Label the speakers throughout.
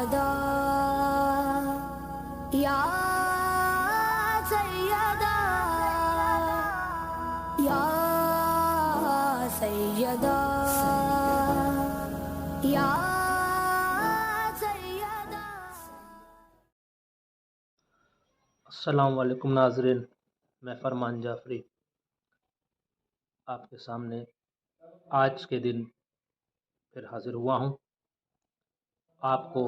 Speaker 1: سیدہ یا سیدہ یا سیدہ یا سیدہ۔
Speaker 2: السلام علیکم ناظرین، میں فرمان جعفری آپ کے سامنے آج کے دن پھر حاضر ہوا ہوں۔ آپ کو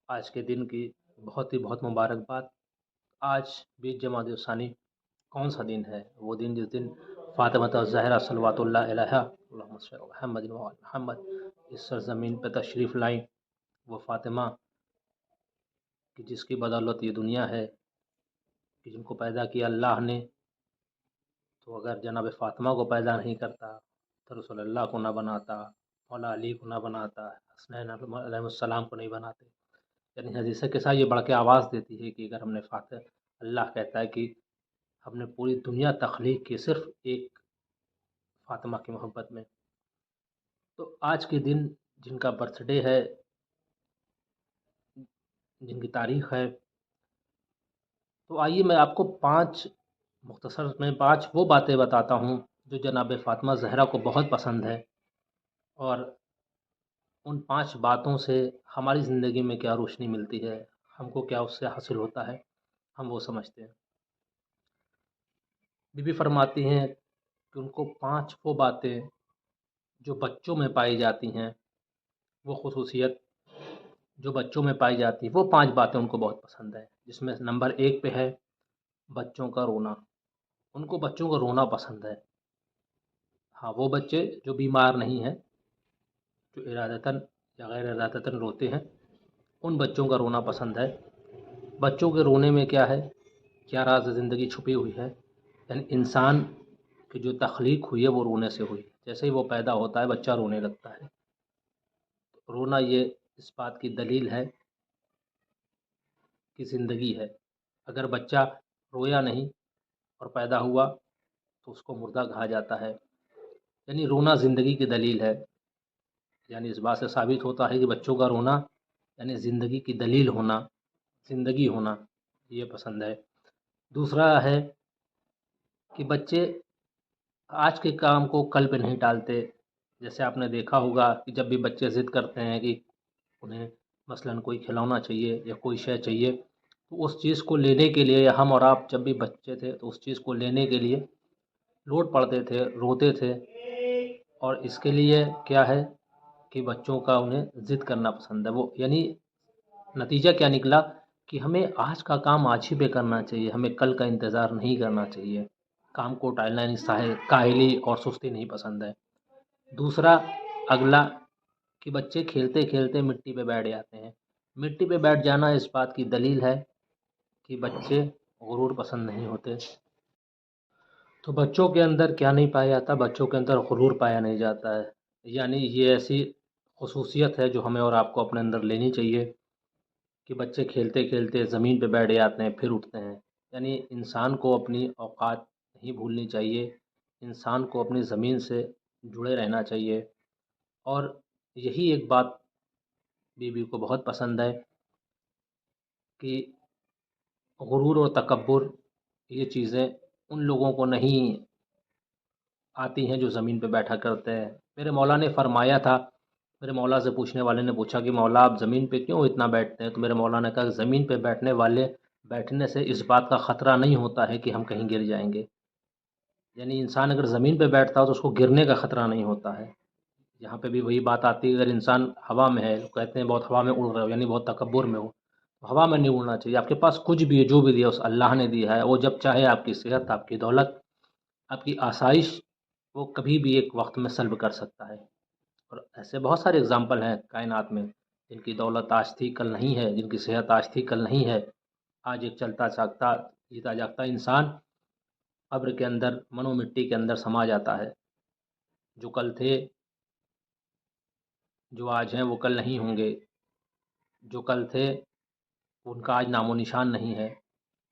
Speaker 2: آج کے دن کی بہت مبارکباد۔ آج 20 جمادی الثانی کون سا دن ہے؟ وہ دن جس دن فاطمہ الزہرا صلوات اللہ علیہا اللہم صل علی محمد و علی محمد اس سرزمین پہ تشریف لائیں۔ وہ فاطمہ کہ جس کی بدولت یہ دنیا ہے، کہ جن کو پیدا کیا اللہ نے، تو اگر جناب فاطمہ کو پیدا نہیں کرتا تو رسول اللہ کو نہ بناتا، مولا علی کو نہ بناتا، حسنین علیہ السلام کو نہیں بناتے۔ یعنی حدیث کے ساتھ یہ بڑھ کے آواز دیتی ہے کہ اگر ہم نے اللہ کہتا ہے کہ ہم نے پوری دنیا تخلیق کی صرف ایک فاطمہ کی محبت میں۔ تو آج کے دن جن کا برتھ ڈے ہے، جن کی تاریخ ہے، تو آئیے میں آپ کو مختصر میں پانچ وہ باتیں بتاتا ہوں جو جناب فاطمہ زہرا کو بہت پسند ہے، اور ان 5 باتوں سے ہماری زندگی میں کیا روشنی ملتی ہے، ہم کو کیا اس سے حاصل ہوتا ہے، ہم وہ سمجھتے ہیں۔ بی بی فرماتی ہیں کہ ان کو 5 وہ باتیں جو بچوں میں پائی جاتی ہیں، وہ خصوصیت جو بچوں میں پائی جاتی ہیں، وہ 5 باتیں ان کو بہت پسند ہیں، جس میں نمبر 1 پہ ہے بچوں کا رونا۔ ان کو بچوں کا رونا پسند ہے۔ ہاں، وہ بچے جو بیمار نہیں ہیں، جو ارادتاً یا غیر ارادتاً روتے ہیں، ان بچوں کا رونا پسند ہے۔ بچوں کے رونے میں کیا ہے، کیا راز زندگی چھپی ہوئی ہے؟ یعنی انسان کی جو تخلیق ہوئی ہے وہ رونے سے ہوئی۔ جیسے ہی وہ پیدا ہوتا ہے بچہ رونے لگتا ہے۔ رونا یہ اس بات کی دلیل ہے کہ زندگی ہے۔ اگر بچہ رویا نہیں اور پیدا ہوا تو اس کو مردہ کہا جاتا ہے۔ یعنی رونا زندگی کی دلیل ہے۔ یعنی اس بات سے ثابت ہوتا ہے کہ بچوں کا رونا یعنی زندگی کی دلیل ہونا، زندگی ہونا، یہ پسند ہے۔ دوسرا ہے کہ بچے آج کے کام کو کل پہ نہیں ٹالتے۔ جیسے آپ نے دیکھا ہوگا کہ جب بھی بچے ضد کرتے ہیں کہ انہیں مثلاً کوئی کھلونا چاہیے یا کوئی شے چاہیے، تو اس چیز کو لینے کے لیے، یا ہم اور آپ جب بھی بچے تھے تو اس چیز کو لینے کے لیے لوٹ پڑتے تھے، روتے تھے۔ اور اس کے لیے کیا ہے کہ بچوں کا انہیں ضد کرنا پسند ہے۔ وہ یعنی نتیجہ کیا نکلا کہ ہمیں آج کا کام آج ہی پہ کرنا چاہیے، ہمیں کل کا انتظار نہیں کرنا چاہیے۔ کام کو ٹالنا یعنی کاہلی اور سستی نہیں پسند ہے۔ دوسرا اگلا کہ بچے کھیلتے کھیلتے مٹی پہ بیٹھ جاتے ہیں۔ مٹی پہ بیٹھ جانا اس بات کی دلیل ہے کہ بچے غرور پسند نہیں ہوتے۔ تو بچوں کے اندر کیا نہیں پایا جاتا؟ بچوں کے اندر غرور پایا نہیں جاتا ہے۔ یعنی یہ ایسی خصوصیت ہے جو ہمیں اور آپ کو اپنے اندر لینی چاہیے کہ بچے کھیلتے کھیلتے زمین پہ بیٹھ جاتے ہیں پھر اٹھتے ہیں۔ یعنی انسان کو اپنی اوقات نہیں بھولنی چاہیے، انسان کو اپنی زمین سے جڑے رہنا چاہیے۔ اور یہی ایک بات بی بی کو بہت پسند ہے کہ غرور اور تکبر یہ چیزیں ان لوگوں کو نہیں آتی ہیں جو زمین پہ بیٹھا کرتے ہیں۔ میرے مولا نے فرمایا تھا، میرے مولا سے پوچھنے والے نے پوچھا کہ مولا آپ زمین پہ کیوں اتنا بیٹھتے ہیں؟ تو میرے مولا نے کہا کہ زمین پہ بیٹھنے سے اس بات کا خطرہ نہیں ہوتا ہے کہ ہم کہیں گر جائیں گے۔ یعنی انسان اگر زمین پہ بیٹھتا ہو تو اس کو گرنے کا خطرہ نہیں ہوتا ہے۔ یہاں پہ بھی وہی بات آتی ہے، اگر انسان ہوا میں ہے، کہتے ہیں بہت ہوا میں اڑ رہے ہو، یعنی بہت تکبر میں ہو، تو ہوا میں نہیں اڑنا چاہیے۔ آپ کے پاس کچھ بھی ہے، جو بھی دیا اس اللہ نے دیا ہے، وہ جب چاہے آپ کی صحت، آپ کی دولت، آپ کی آسائش، وہ کبھی بھی ایک وقت میں سلب کر سکتا ہے۔ اور ایسے بہت سارے اگزامپل ہیں کائنات میں، جن کی دولت آج تھی کل نہیں ہے، جن کی صحت آج تھی کل نہیں ہے۔ آج ایک چلتا چاکتا جیتا جاگتا انسان قبر کے اندر من و مٹی کے اندر سما جاتا ہے۔ جو کل تھے، جو آج ہیں، وہ کل نہیں ہوں گے۔ جو کل تھے ان کا آج نام و نشان نہیں ہے۔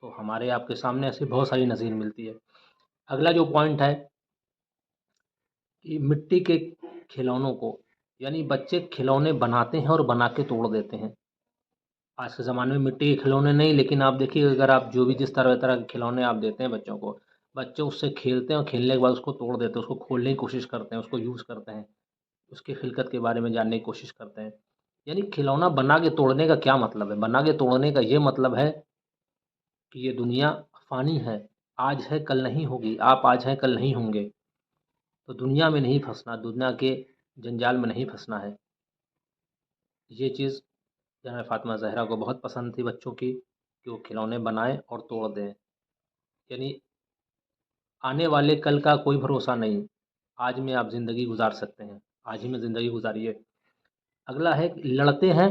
Speaker 2: تو ہمارے آپ کے سامنے ایسی بہت ساری نظیر ملتی ہے۔ اگلا جو پوائنٹ ہے کہ مٹی کے کھلونوں کو، یعنی بچے کھلونے بناتے ہیں اور بنا کے توڑ دیتے ہیں۔ آج کے زمانے میں مٹی کے کھلونے نہیں، لیکن آپ دیکھیے اگر آپ جو بھی جس طرح طرح کے کھلونے آپ دیتے ہیں بچوں کو، بچے اس سے کھیلتے ہیں اور کھیلنے کے بعد اس کو توڑ دیتے ہیں، اس کو کھولنے کی کوشش کرتے ہیں، اس کو یوز کرتے ہیں، اس کی خلقت کے بارے میں جاننے کی کوشش کرتے ہیں۔ یعنی کھلونا بنا کے توڑنے کا کیا مطلب ہے؟ بنا کے توڑنے کا یہ مطلب ہے کہ یہ دنیا فانی ہے، آج ہے کل نہیں ہوگی، آپ آج ہیں کل نہیں ہوں گے، تو دنیا میں نہیں پھنسنا، دنیا کے جنجال میں نہیں پھنسنا ہے۔ یہ چیز جناب فاطمہ زہرا کو بہت پسند تھی بچوں کی، کہ وہ کھلونے بنائیں اور توڑ دیں۔ یعنی آنے والے کل کا کوئی بھروسہ نہیں، آج میں آپ زندگی گزار سکتے ہیں، آج ہی میں زندگی گزاریے۔ اگلا ہے کہ لڑتے ہیں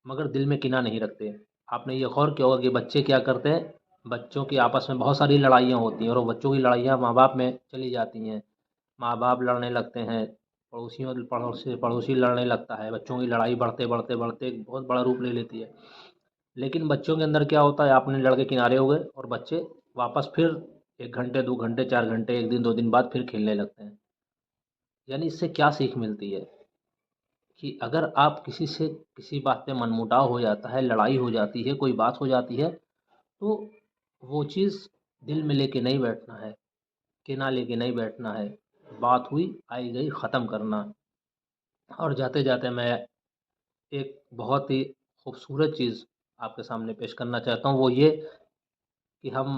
Speaker 2: مگر دل میں کینہ نہیں رکھتے۔ آپ نے یہ غور کیا ہوگا کہ بچے کیا کرتے ہیں، بچوں کی آپس میں بہت ساری لڑائیاں ہوتی ہیں اور وہ بچوں کی لڑائیاں ماں باپ میں چلی جاتی ہیں، ماں باپ لڑنے لگتے ہیں، پڑوسی لڑنے لگتا ہے، بچوں کی لڑائی بڑھتے بڑھتے بڑھتے ایک بہت بڑا روپ لے لیتی ہے۔ لیکن بچوں کے اندر کیا ہوتا ہے، آپ نے لڑ کے کنارے ہو گئے اور بچے واپس پھر 1 گھنٹے 2 گھنٹے 4 گھنٹے 1 دن 2 دن بعد پھر کھیلنے لگتے ہیں۔ یعنی اس سے کیا سیکھ ملتی ہے کہ اگر آپ کسی سے کسی بات پہ من مٹاؤ ہو جاتا ہے، لڑائی ہو جاتی ہے، کوئی بات ہو جاتی ہے، تو وہ چیز دل میں لے کے نہیں بیٹھنا ہے، کینہ لے کے نہیں بیٹھنا ہے، بات ہوئی آئی گئی ختم کرنا۔ اور جاتے جاتے میں ایک بہت ہی خوبصورت چیز آپ کے سامنے پیش کرنا چاہتا ہوں، وہ یہ کہ ہم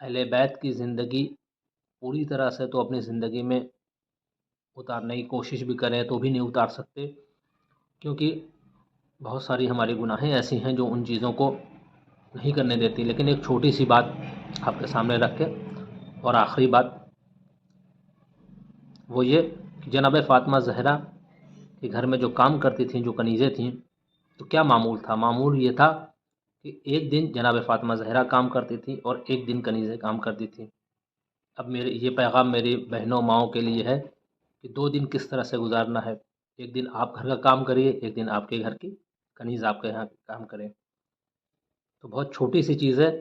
Speaker 2: اہل بیت کی زندگی پوری طرح سے تو اپنی زندگی میں اتارنے کی کوشش بھی کریں تو بھی نہیں اتار سکتے، کیونکہ بہت ساری ہماری گناہیں ایسی ہیں جو ان چیزوں کو نہیں کرنے دیتی۔ لیکن ایک چھوٹی سی بات آپ کے سامنے رکھ کے، اور آخری بات وہ یہ کہ جناب فاطمہ زہرا کے گھر میں جو کام کرتی تھیں، جو کنیزیں تھیں، تو کیا معمول تھا؟ معمول یہ تھا کہ ایک دن جناب فاطمہ زہرا کام کرتی تھیں اور ایک دن کنیزیں کام کرتی تھیں۔ اب یہ پیغام میری بہنوں ماؤں کے لیے ہے کہ 2 دن کس طرح سے گزارنا ہے۔ ایک دن آپ گھر کا کام کریے، ایک دن آپ کے گھر کی کنیز آپ کے یہاں کام کریں۔ تو بہت چھوٹی سی چیز ہے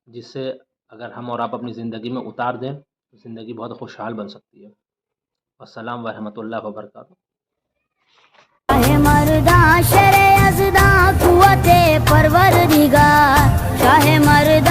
Speaker 2: جس سے اگر ہم اور آپ اپنی زندگی میں اتار دیں تو زندگی بہت خوشحال بن سکتی ہے۔ السلام ورحمۃ اللہ وبرکاتہ۔
Speaker 1: شاہ مرداں شرع ازداں قوت پروردگار، شاہ مرداں